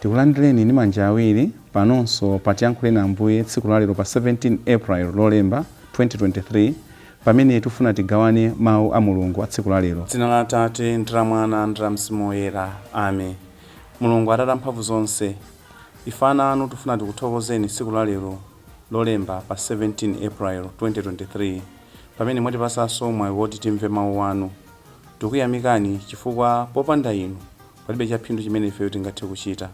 Tikulandireni ndi manja awiri panonso patiyankhuleni Ambuye tsiku lalero pa 17 April Lolemba 2023 pamene tifuna tigawane mawu a Mulungu a tsiku lalero. Dzina la Atate ndi la Mwana ndi la Mzimu Woyera. Amen. Mulungu Atate amphamvu zonse, ife ana anu tifuna tikuthokozeni tsiku lalero Lolemba pa 17 April 2023 pamene mwatipasanso mwayi woti timve mawu anu. Tikuyamikani chifukwa popanda inu palibe chaphindu chimene ife tingathe kuchita.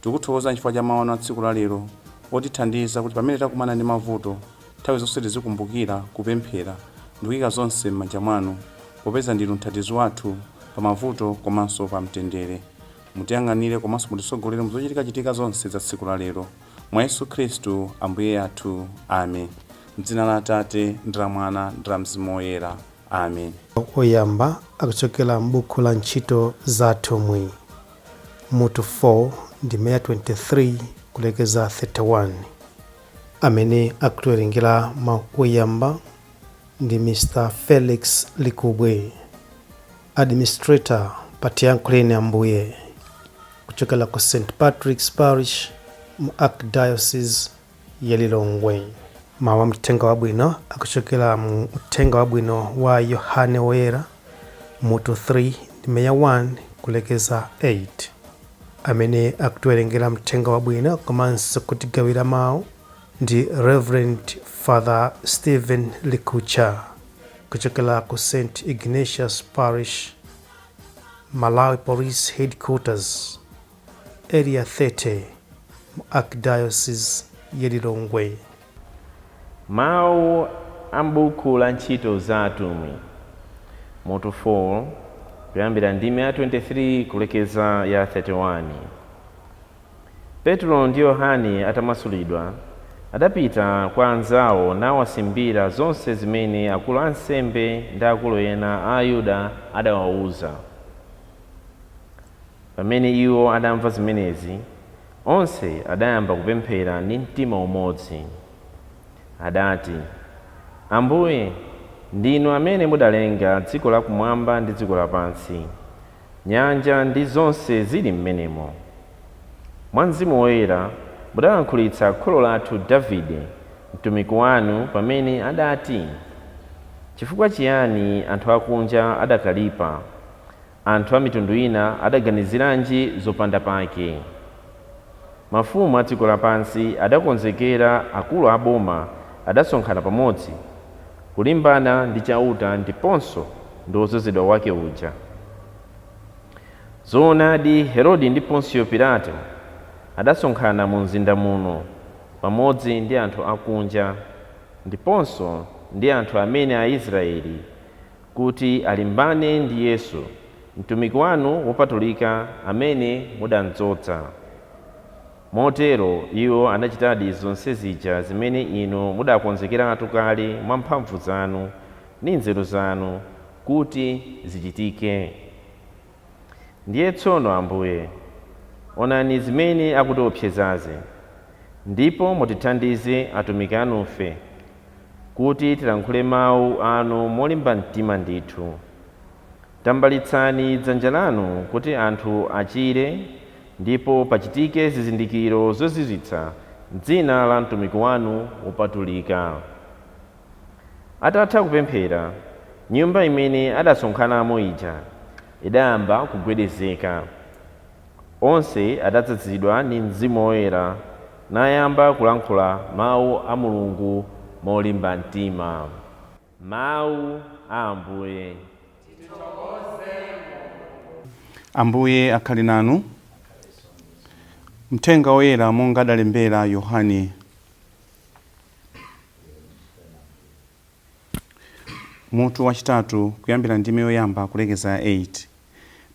Tikuthokoza chifukwa cha mawu anu a tsiku lalero otithandiza kuti pamene takumana ndi mavuto nthawi zonse tizikumbukira kupemphera ndi kuyika zonse m'manja mwanu popeza ndinu mthandizi wathu pa mavuto komanso pa mtendere. Mutiyang'anire komanso mutisogolere muzochitika zonse za tsiku lalero mwa Yesu Khristu Ambuye athu. Amen. M'dzina la Atate ndi la Mwana ndi la Mzimu Woyera. Amen. Oyamba akuchokera m'buku la ntchito za atumwi mutu 4 ndi Maya 23 kulekeza 31. Amene akutuwerengera mawu oyamba ndi Mr. Felix Likubwe, administrator patiyankhuleni Ambuye, kuchokera ku St. Patrick's Parish mu Archdiocese ya Lilongwe. Mawu a mtenga wabwino akuchokera mu mtenga wabwino wa Yohane Woyera mutu 3 ndi Maya 1 kulekeza 8. Amene akutuwerengera mtenga wabwino komanso kutigawira mawu ndi Reverend Father Stephen Likhutcha, kuchokera ku St. Ignatius Parish, Malawi Police Headquarters, Area 30, Archdiocese ya Lilongwe. Mawu a m'buku la ntchito za atumwi mutu 4 kuyambira ndime ya 23 kulekeza ya 31. Petro ndi Yohane atamasulidwa adapita kwa anzawo nawasimbira zonse zimene akulu ansembe ndi akulu ena a Ayuda adawawuza. Pamene iwo adamva zimenezi, onse adayamba kupemphera ndi mtima umodzi. Adati, Ambuye, ndinu amene mudalenga dziko lakumwamba ndi dziko lapansi, nyanja ndi zonse zili m'menemo. Mwa Mzimu Woyera mudalankhulitsa kholo lathu Davide, mtumiki wanu, pamene adati, chifukwa chiyani anthu akunja adakalipa, anthu a mitundu ina adaganiziranji zopanda pake. Mafumu a dziko lapansi adakonzekera, akulu a boma adasonkhana pamodzi kulimbana ndi chauta ndiponso ndi wozozedwa wake uja. Zoonadi, Herode ndi Ponsiyo Pilato adasonkhana mu mzinda muno pamodzi ndi anthu akunja ndiponso ndi anthu amene a Israeli kuti alimbane ndi Yesu, mtumiki wanu wopatulika amene mudamdzodza. Motero iwo anachitadi zonse zija zimene inu mudakonzekeratu kale mwa mphamvu zanu ndi nzeru zanu kuti zichitike. Ndiye tsono Ambuye, onani zimene akutiopsezazi, ndipo mutithandize atumiki anufe kuti tilankhule mawu anu molimba mtima ndithu. Tambalitsani dzanja lanu kuti anthu achire ndipo pachitike zizindikiro zozizwitsa m'dzina la mtumiki wanu wopatulika. Atatha kupemphera, nyumba imene adasonkhanamo ija idayamba kugwedezeka. Onse adadzazidwa ndi Mzimu Woyera nayamba kulankhula mawu a Mulungu molimba mtima. Mawu a Ambuye. Ambuye akhale nanu. Mthenga woyera monga adalembera Yohane. Mutu wachitatu kuyambira ndime yoyamba kulekeza 8.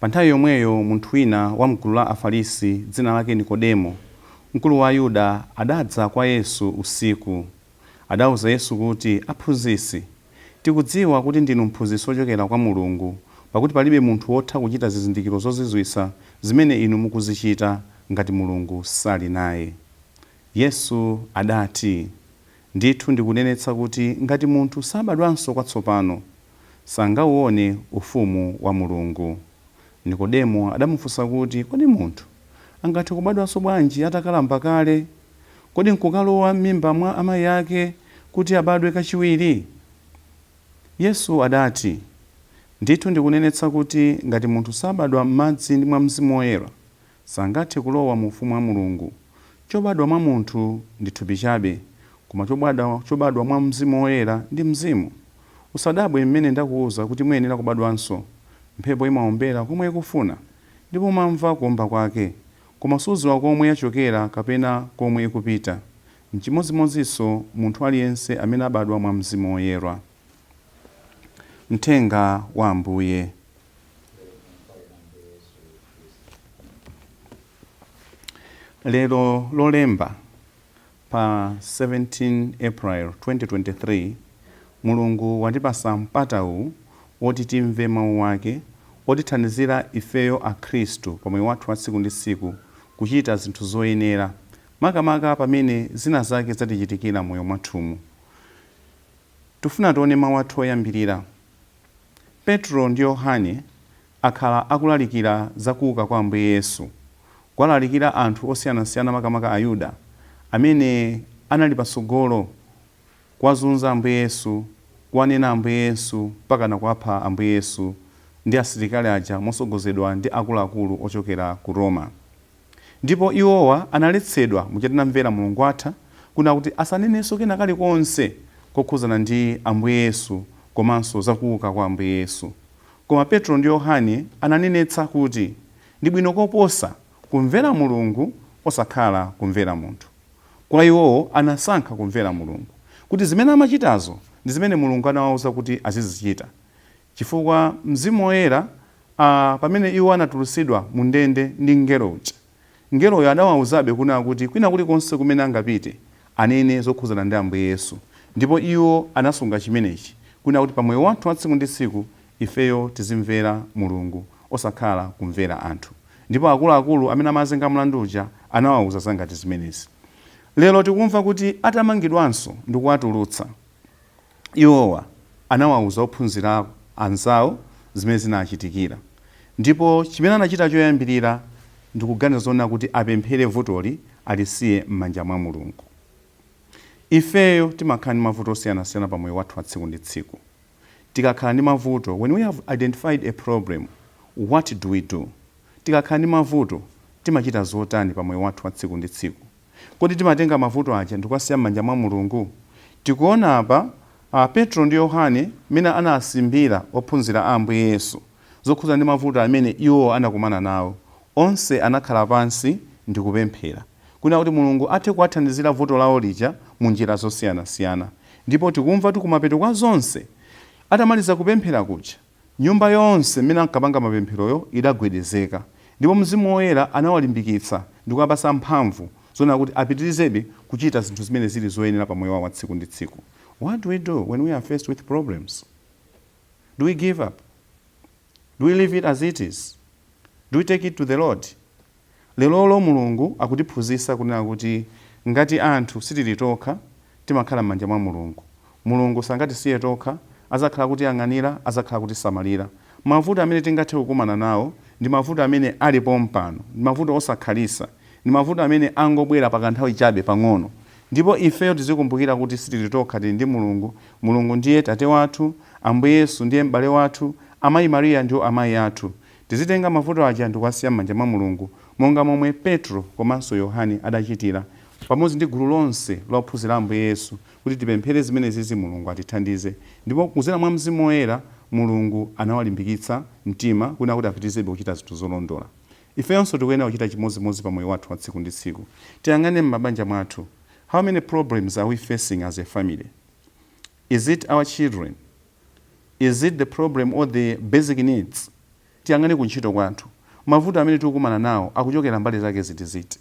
Pa nthawi yomweyo munthu wina wa mgulu la Afarisi dzina lake Nikodemo, mkulu wa Ayuda, adadza kwa Yesu usiku. Adawuza Yesu kuti, Aphunzitsi, tikudziwa kuti ndinu mphunzitsi wochokera kwa Mulungu, pakuti palibe munthu wotha kuchita zizindikiro zozizwitsa zimene inu mukuzichita ngati Mulungu sali naye. Yesu adati, ndithu ndikunenetsa kuti ngati munthu sabadwanso kwatsopano, sangauone ufumu wa Mulungu. Nikodemo adamufunsa kuti, kodi munthu angathe kubadwanso bwanji atakalamba kale? Kodi nkukalowa m'mimba mwa amayi ake kuti abadwe kachiwiri? Yesu adati, ndithu ndikunenetsa kuti ngati munthu sabadwa m'madzi ndi mwa Mzimu Woyera sangathe kulowa mu ufumu wa Mulungu. Chobadwa mwa munthu ndi thupi chabe, koma chobadwa mwa Mzimu Woyera ndi mzimu. Usadabwe mmene ndakuwuza kuti muyenera kubadwanso. Mphepo imaombera komwe ikufuna ndipo umamva kuomba kwake, koma sudziwa komwe yachokera kapena komwe ikupita. N'chimodzimodzinso munthu aliyense amene abadwa mwa Mzimu Woyera. Mthenga wa Ambuye. Lero Lolemba pa 17 April 2023 Mulungu watipasa mpatawu woti timve mawu ake, otithandizira ifeyo akhristu pamoyo wathu wa tsiku ndi tsiku kuchita zinthu zoyenera, makamaka pamene zina zake zatichitikira moyo mwathumu. Tifuna tione mawu athu oyambirira. Petro ndi Yohane akhala akulalikira zakuuka kwa Ambuye Yesu. Kwalalikira anthu osiyanasiyana makamaka Ayuda amene anali patsogolo kwazunza Ambuye Yesu, kwanena Ambuye Yesu mpaka na kuapha Ambuye Yesu ndi asilikali aja mosogozedwa ndi akuluakulu ochokera ku Roma. Ndipo iwowa analetsedwa muchatinamvera Mulungu atha kuna kuti asanenenso kena kalikonse kokhuzana ndi Ambuye Yesu komanso zakuuka kwa Ambuye Yesu. Koma Petro ndi Yohane ananenetsa kuti ndi bwino koposa kumvera Mulungu osakhala kumvera munthu. Kwa iwowo anasankha kumvera Mulungu, kuti zimene amachitazo ndi zimene Mulungu anawawuza kuti azizichita. Chifukwa Mzimu Woyera pamene iwo anatulutsidwa mu ndende ndi mngelo uja, mngeloyo adawawuzabe kuna kuti kwina kulikonse kumene angapite anene zokhuzana ndi Ambuye Yesu. Ndipo iwo anasunga chimenechi kuna kuti pamoyo wathu wa tsiku ndi tsiku ifeyo tizimvera Mulungu osakhala kumvera anthu. Ndipo akuluakulu amene amazenga mlandu uja anawawuza zangati zimenezi. Lero tikumva kuti atamangidwanso ndi kuwatulutsa, iwowa anawawuza ophunzira anzawo zimene zinachitikira. Ndipo chimene anachita choyambirira ndi kuganiza zoona kuti apemphere vutoli alisiye m'manja mwa Mulungu. Ifeyo timakhala ndi mavuto osiyanasiyana pamoyo wathu wa tsiku ndi tsiku. Tikakhala ndi mavuto, when we have identified a problem, what do we do? Tikakhala ndi mavuto timachita zotani pamoyo wathu wa tsiku ndi tsiku? Kodi timatenga mavuto aja ndikuwasiya m'manja mwa Mulungu? Tikuona apa Petro ndi Yohane mene anasimbira ophunzira a Ambuye Yesu zokhuzana ndi mavuto amene iwo anakumana nawo. Onse anakhala pansi ndi kupemphera kuna kuti Mulungu athe kuwathandizira vuto lawo lija mu njira zosiyanasiyana. Ndipo tikumva kumapeto kwa zonse atamaliza kupemphera kuja, nyumba yonse mene ankapanga mapempheroyo idagwedezeka. Ndipo Mzimu Woyera anawalimbikitsa ndi kuwapasa mphamvu zoona kuti apitirizebe kuchita zinthu zimene zili zoyenera pamoyo wawo wa tsiku ndi tsiku. What do we do when we are faced with problems? Do we give up? Do we leave it as it is? Do we take it to the Lord? Lero Mulungu akutiphunzitsa kunena kuti ngati anthu sitili tokha timakhala m'manja mwa Mulungu. Mulungu sangatisiye tokha, azakhala kuti yang'anira, azakhala kuti samalira. Mavuto amene tingathe kukumana nawo ndi mavuto amene alipo mpano, ndi mavuto osakhalisa, ndi mavuto amene angobwera pakanthawi chabe pang'ono. Ndipo ifeyo tizikumbukira kuti sitili tokha, tili ndi Mulungu. Mulungu ndiye tate wathu, Ambuye Yesu ndiye m'bale wathu, amayi Mariya ndiwo amayi athu. Tizitenga mavuto aja ndikuwasiya m'manja mwa Mulungu, monga momwe Petro komanso Yohane adachitira pamodzi ndi gulu lonse la ophunzira Ambuye Yesu, kuti tipemphere zimenezi Mulungu atithandize. Ndipo kudzera mwa Mzimu Woyera Mulungu anawalimbikitsa mtima kuna kuti apitirizebe kuchita zinthu zolondola. Ifeyonso tikuyenera kuchita chimodzimodzi pamoyo wathu wa tsiku ndi tsiku. Tiyang'ane m'mabanja mwathu. How many problems are we facing as a family? Is it our children? Is it the problem or the basic needs? Tiyang'ane kuntchito kwathu. Mavuto amene tikukumana nawo akuchokera mbali zake ziti.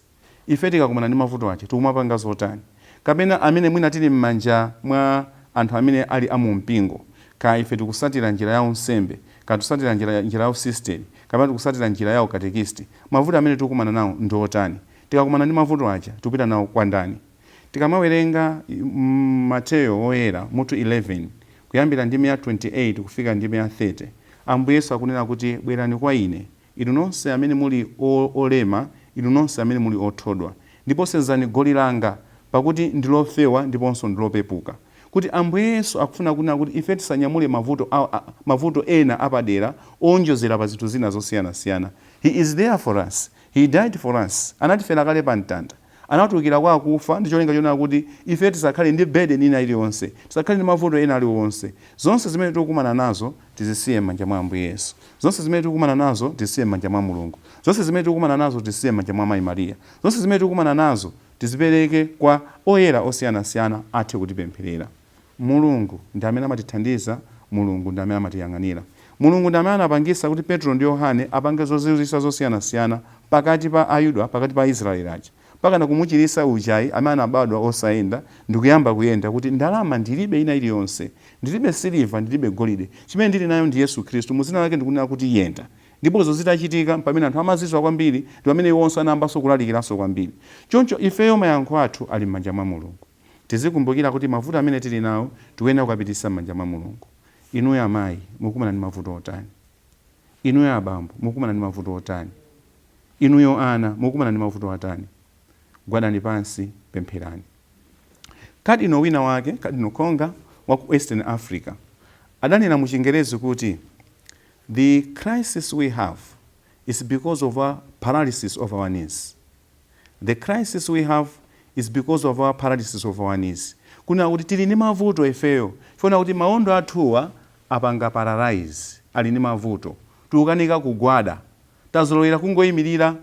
Ife tikakumana ndi mavuto ache tikumapanga zotani? Kapena amene mwina tili m'manja mwa anthu amene ali amumpingo, ka ife tikusatira njira ya unsembe, ka tusatira njira ya system, kapena tikusatira njira ya ukatekisti. Mavuto amene tikukumana nawo ndotani? Tikakumana ndi mavuto ache tupita nawo kwa ndani? Tikamawerenga Mateyo Oyera mutu 11 kuyambira ndime ya 28 kufika ndime ya 30, Ambuye Yesu akunena kuti bwerani kwa ine inu nonse amene muli olema inu nonse amene muli othodwa, ndipo senzani goli langa, pakuti ndilofewa ndiponso ndilopepuka. Kuti Ambuye Yesu akufuna kunena kuti ife tisanyamule mavuto ena apadera onjozera pa zinthu zina zosiyanasiyana. He is there for us. He died for us. Anatifera kale pa mtanda. Anatulukira kwa akufa ndi cholinga chonena kuti ife tisakhale ndi burden ina iliyonse, tisakhale ndi mavuto ena aliwonse. Zonse zimene tikukumana nazo tizisiye m'manja mwa Ambuye Yesu. Zonse zimene tikukumana nazo tizisiye m'manja mwa Mulungu. Zonse zimene tikukumana nazo tizisiye m'manja mwa Mayi Mariya. Zonse zimene tikukumana nazo tizipereke kwa oyera osiyanasiyana athe kutipempherera. Mulungu ndi amene amatithandiza, Mulungu ndi amene amatiyang'anira. Mulungu ndi amene anapangisa kuti Petro ndi Yohane apange zozizwitsa zosiyanasiyana pakati pa Ayuda, pakati pa Israeli aja. Pakana kumuchirisa ujayi amene anabadwa osayenda ndikuyamba kuyenda kuti ndalama ndilibe ina iliyonse, ndilibe siliva, ndilibe golide, chimene ndili nayo ndi Yesu Khristu, muzina lake ndikunena kuti yenda. Ndipo zozitachitika pamene anthu amazizwa kwambiri ndi pamene iwonso anayambanso kulalikiranso kwambiri. Choncho ifeyo mayankho athu ali m'manja mwa Mulungu. Tizikumbukira kuti mavuto amene tili nawo tikuyenera kukapitisa m'manja mwa Mulungu. Inuyo amayi mukumana ndi mavuto otani? Inuyo abambo mukumana ndi mavuto otani? Inuyo ana mukumana ndi mavuto otani? Gwadani pansi, pempherani. Kadino wina wake, Kadino Konga wa ku Eastern Africa, adanena mu Chingerezi kuti the crisis we have is because of our paralysis of our knees. The crisis we have is because of our paralysis of our knees. Kuna kuti tili ndi mavuto ifeyo. Funa kuti maondo athuwa apanga paralyze, ali ndi mavuto. Tukanika kugwada. Tazolowera kungoyimirira,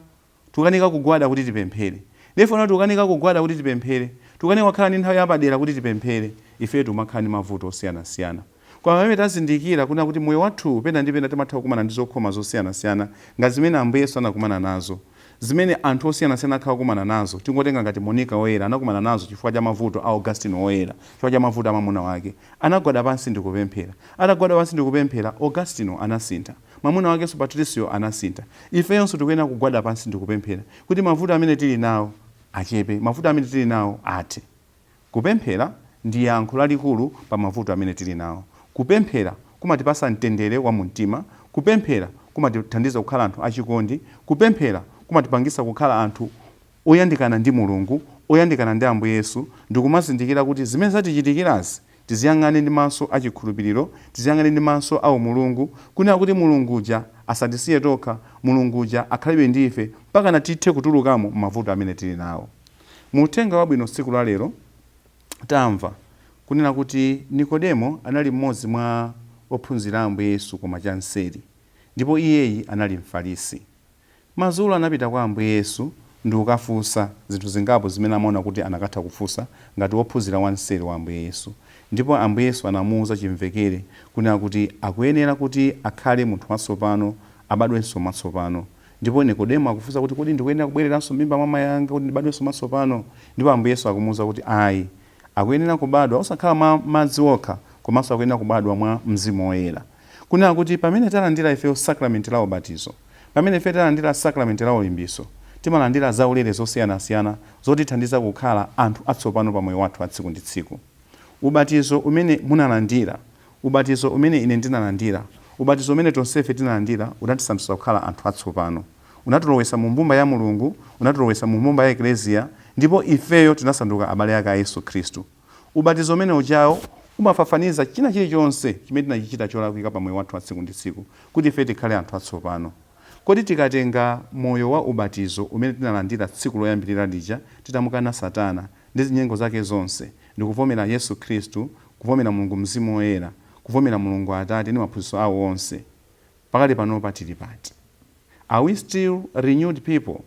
tukanika kugwada kuti tipemphere. Lefona tukanika kugwada kuti tipemphere. Tukanika kukhala ndi nthawi yapadera kuti tipemphere. Ifeyo tumakhala ndi mavuto osiyanasiyana. Kwa pamene tazindikira kuna kuti moyo wathu pena ndi pena timatha kukumana ndi zokhoma zosiyanasiyana ngati zimene Ambuye Yesu anakumana nazo. Zimene anthu osiyanasiyana akhala kukumana nazo. Tingotenga ngati Monica Woyera anakumana nazo chifukwa cha mavuto a Augustine Woyera, chifukwa cha mavuto a mwamuna wake. Anagwada pansi ndi kupemphera. Atagwada pansi ndi kupemphera, Augustine anasintha. Mwamuna wake Patricio anasintha. Ifeyonso tikuyenera kugwada pansi ndi kupemphera kuti mavuto amene tili nawo achepe, mavuto amene tili nawo athe. Kupemphera ndi yankho lalikulu pa mavuto amene tili nawo. Kupemphera kumatipasa mtendere wa mumtima. Kupemphera kumatithandiza kukhala anthu achikondi. Kupemphera kumatipangisa kukhala anthu oyandikana ndi Mulungu, oyandikana ndi Ambuye Yesu, ndikumazindikira kuti zimene zatichitikirazi tiziyang'ane ndi maso achikhulupiriro, tiziyang'ane ndi maso a Mulungu, kunena kuti Mulunguja asatisiye tokha, Mulunguja akhalibe ndi ife mpaka na tithe kutulukamo mavuto amene tili nawo. Mu uthenga wabwino tsiku la lero tamva kunena kuti Nikodemo anali mmodzi mwa ophunzira Ambuye Yesu koma chanseri, ndipo iyeyi anali Mfarisi. Mazulu anapita kwa Ambuye Yesu ndi kukafunsa zinthu zingapo zimene amaona kuti anakatha kufunsa ngati wophunzira wanseri wa Ambuye Yesu. Ndipo Ambuye Yesu anamuwuza chimvekere kunena kuti akuyenera kuti akhale munthu watsopano, abadwenso mwatsopano. Ndipo Nikodemo akufunsa kuti kodi ndikuyenera kubwereranso m'mimba mwa amayi anga kuti ndibadwenso mwatsopano? Ndipo Ambuye Yesu akumuwuza kuti ayi, akuyenera kubadwa osakhala mwa madzi okha, komanso akuyenera kubadwa mwa Mzimu Woyera. Kunena kuti pamene talandira ifeyo sakramenti la ubatizo, pamene ife talandira sakramenti la ulimbiso, timalandira zaulere zosiyanasiyana zotithandiza kukhala anthu atsopano pa moyo wathu wa tsiku ndi tsiku. Ubatizo umene munalandira, ubatizo umene ine ndinalandira, ubatizo umene tonsefe tinalandira unatisandutsa kukhala anthu atsopano. Unatulowesa mu mbumba ya Mulungu, unatulowesa mu mbumba ya Eklesia, ndipo ifeyo tinasanduka abale ake a Yesu Khristu. Ubatizo umene ujawo umafafaniza china chilichonse chimene tinachichita cholakwika pa moyo wathu wa tsiku ndi tsiku kuti ife tikhale anthu atsopano. Kodi tikatenga moyo wa ubatizo umene tinalandira tsiku loyambirira lija, titamukana Satana ndi zinyengo zake zonse, ndi kuvomera Yesu Khristu, kuvomera Mulungu Mzimu Woyera, kuvomera Mulungu Atate ndi maphunzitso awo onse, pakali pano patili pati. Are we still renewed people?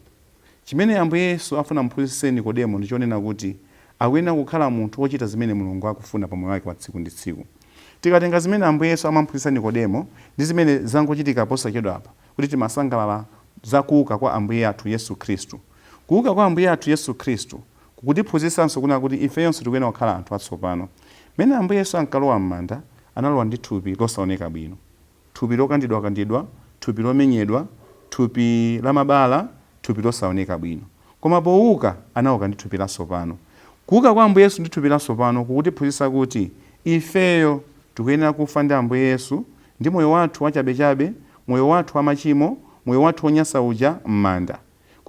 Chimene Ambuye Yesu afuna mphunzitse Nikodemo ndi chonena kuti akuyenera kukhala munthu wochita zimene Mulungu akufuna pa moyo wake wa tsiku ndi tsiku. Tikatenga zimene Ambuye Yesu amamphunzitsa Nikodemo ndi zimene zangochitika posachedwa apa, kuti timasangalala za kuuka kwa Ambuye athu Yesu Khristu. Kuuka kwa Ambuye athu Yesu Khristu kukutiphunzitsanso kunena kuti ifeyonso tikuyenera kukhala anthu atsopano. Mmene Ambuye Yesu ankalowa m'manda, analowa ndi thupi losaoneka bwino, thupi lokandidwa, thupi lomenyedwa, thupi la mabala, thupi losaoneka bwino. Koma pouka anauka ndi thupi latsopano. Kuuka kwa Ambuye Yesu ndi thupi latsopano kukutiphunzitsa kuti ifeyo tikuyenera kufa ndi Ambuye Yesu ndi moyo wathu wachabechabe, moyo wathu wa machimo, moyo wathu wonyansa uja m'manda.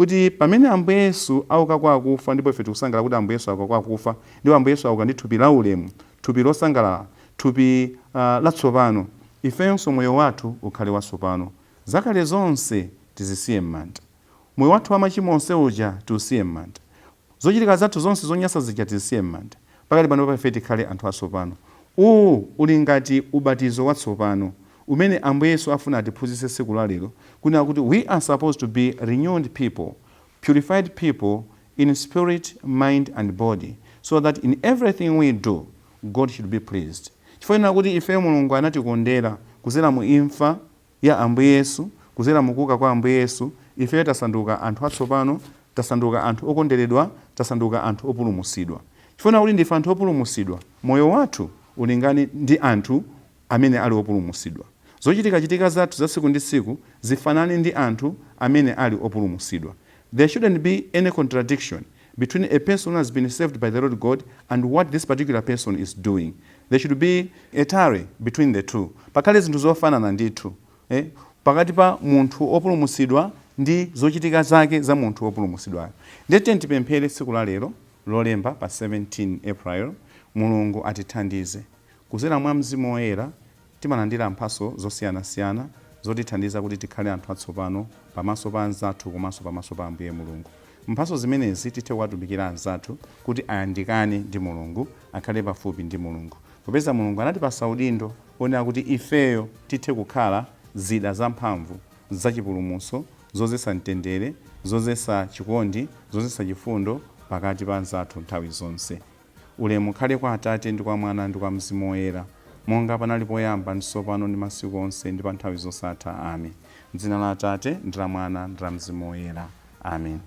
kuti pamene Ambuye Yesu auka kwa akufa, ndipo ife tikusangalala kuti Ambuye Yesu auka kwa akufa, ndipo Ambuye Yesu auka ndi thupi la ulemu, thupi losangalala, thupi latsopano, ifenso moyo wathu ukhale watsopano. Zakale zonse tizisiye m'manda, moyo wathu wa machimo onse uja tiusiye m'manda, zochitika zathu zonse zonyansa zija tizisiye m'manda, pakati pano pa ife tikhale anthu atsopano. Uwu uli ngati ubatizo watsopano umene Ambuye Yesu afuna atiphunzitse tsiku la lero, kunena kuti we are supposed to be renewed people, purified people in spirit, mind and body, so that in everything we do God should be pleased. Chifukwa kuti ife Mulungu anatikondera kuzera mu imfa ya Ambuye Yesu, kuzera mu kuuka kwa Ambuye Yesu, ife tasanduka anthu atsopano, tasanduka anthu okondedwa, tasanduka anthu opulumutsidwa. Chifukwa kuti ndife anthu opulumutsidwa, moyo wathu ulingani ndi anthu amene ali opulumutsidwa. Zochitika zathu za tsiku ndi tsiku zifanane ndi anthu amene ali opulumutsidwa. There shouldn't be any contradiction between a person who has been saved by the Lord God and what this particular person is doing. There should be a tally between the two. Pakale zinthu zofanana ndithu, pakati pa munthu opulumutsidwa ndi zochitika zake za munthu opulumutsidwayo. Ndete tipemphere tsiku la lero Lolemba pa 17 April, Mulungu atithandize kuzera mwa Mzimu Woyera timalandira mphaso zosiyanasiyana zotithandiza kuti tikhale anthu atsopano pamaso pa anzathu komanso pamaso pa Ambuye Mulungu. Mphaso zimenezi tithe kuwatumikira anzathu kuti ayandikane ndi Mulungu, akhale pafupi ndi Mulungu. Popeza Mulungu anatipasa udindo onena kuti ifeyo tithe kukhala zida zamphamvu zachipulumutso, zozesa mtendere, zozesa chikondi, zozesa chifundo pakati pa anzathu nthawi zonse. Ulemu ukhale kwa Atate ndi kwa Mwana ndi kwa Mzimu Woyera, monga panali poyamba ndi tsopano ndi masiku onse ndi pa nthawi zosatha. Amen. M'dzina la Atate ndi la Mwana ndi la Mzimu Woyera. Amen.